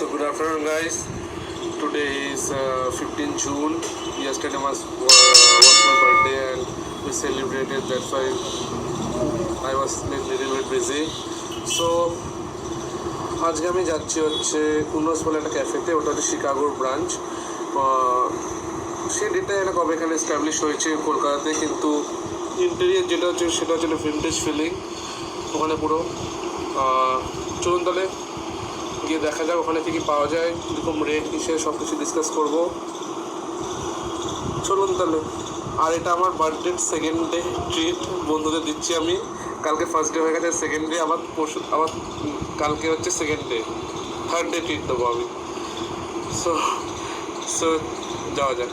So good afternoon guys. Today is 15 June. Yesterday was my birthday and we celebrated. That's why I was a little bit busy. So আজকে আমি যাচ্ছি হচ্ছে উনস বলে একটা ক্যাফেতে, ওটা হচ্ছে শিকাগোর ব্রাঞ্চ। সেই ডেটটা যেন কবে এখানে এস্টাবলিশ হয়েছে কলকাতাতে, কিন্তু ইন্টেরিয়ার যেটা হচ্ছে সেটা হচ্ছে ভিন্টেজ ফিলিং ওখানে পুরো। চলুন তাহলে গিয়ে দেখা যাক ওখানে কী কী পাওয়া যায়, কীরকম রেট কিসে, সব কিছু ডিসকাস করবো। চলুন তাহলে। আর এটা আমার বার্থডে সেকেন্ড ডে ট্রিট বন্ধুদের দিচ্ছি আমি। কালকে ফার্স্ট ডে হয়ে গেছে, সেকেন্ড ডে আবার পরশু, আবার কালকে হচ্ছে second day, third day treat দেবো আমি। সো সো যাওয়া যাক।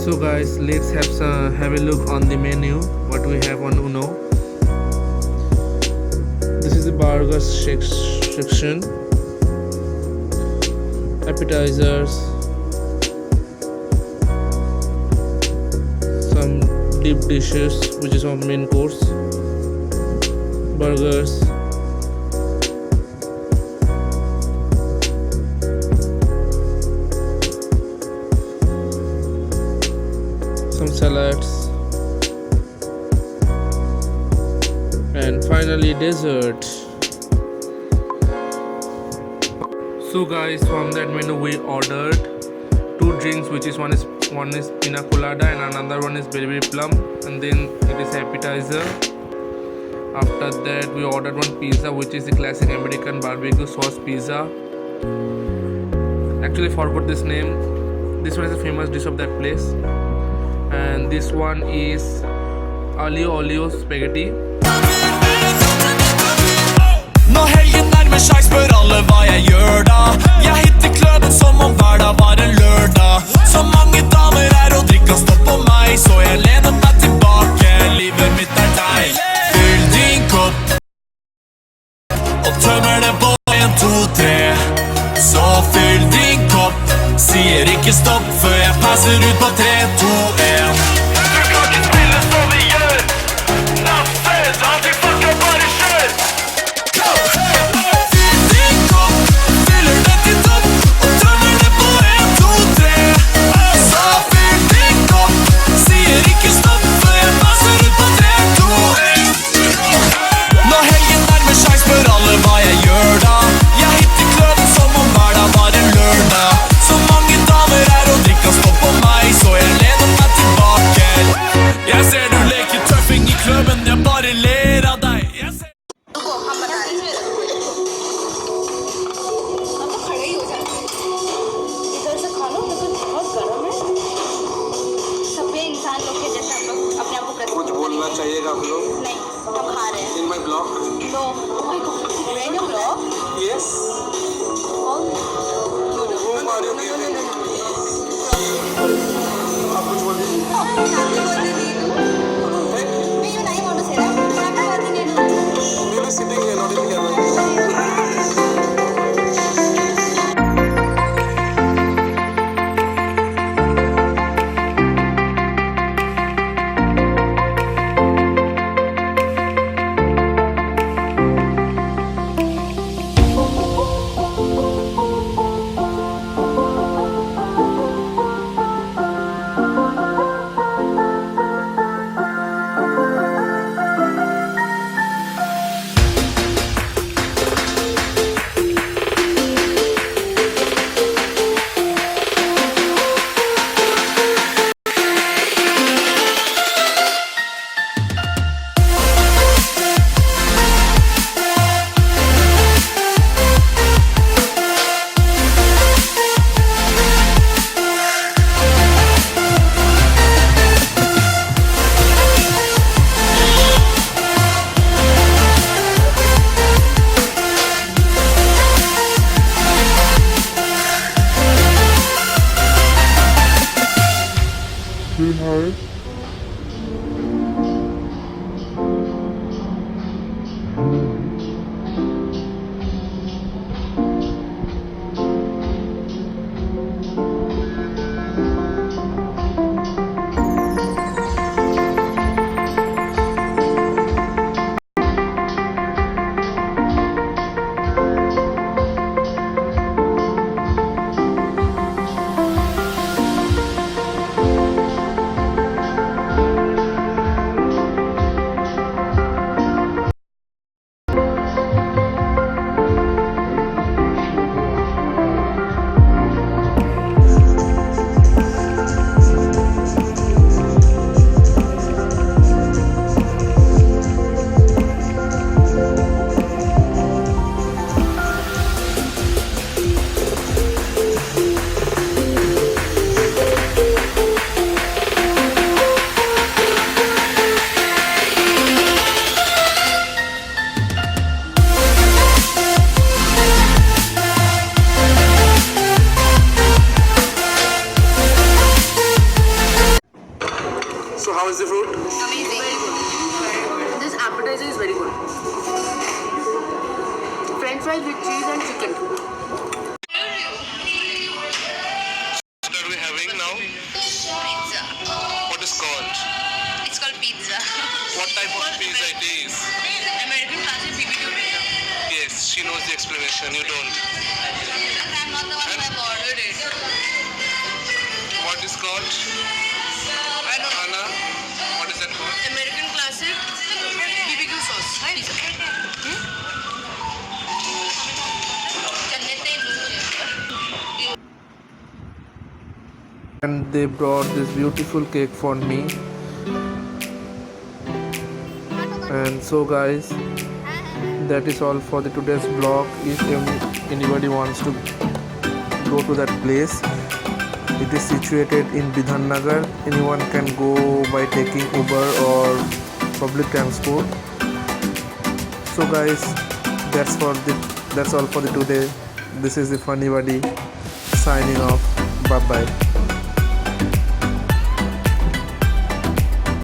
So guys, let's have a look on the menu, what we have on Uno. This is the burger section, appetizers, some deep dishes which is our main course, burgers, some salads, and finally dessert. So guys, from that menu we ordered two drinks, which is one is pina colada and another one is berry plum, and then it is appetizer. After that we ordered one pizza, which is the classic American barbecue sauce pizza. Actually forgot this name. This one is a famous dish of that place. And this one is olio spaghetti. Når helgen nærmer seg spør alle hva jeg gjør da. Jeg hitter kløben som om hver dag var en lørdag. Så mange damer er og drikka stopp på meg, så jeg lener meg tilbake, livet mitt er deg. Fyll din kopp og tømmer det på 1, 2, 3. Så fyll din kopp, sier ikke stopp før jeg passer ut på 3, 2, 1. Du kan ikke spille som vi gjør. Nasses, alltid fucka bare kjør. Fyll din kopp, fyller det til topp og tømmer det på 1, 2, 3. Så fyll din kopp, sier ikke stopp før jeg passer ut på 3, 2, 1. Når helgen nærmer seg spør alle hva jeg gjør da. Jeg hitter kløden som om hver dag var en lørdag. Så mange damer er og drikka stopp på meg, så jeg lener meg tilbake. connection. You don't. I'm not the one who have ordered it. What is called? I don't know. Anna? What is that called? American classic BBQ sauce. Pizza. Jannate noodle. And they brought this beautiful cake for me. And so guys, that is all for the today's vlog. If anybody wants to go to that place, it is situated in Bidhan Nagar. Anyone can go by taking Uber or public transport. So guys, that's all for the today. This is the Funny Buddy signing off. Bye bye.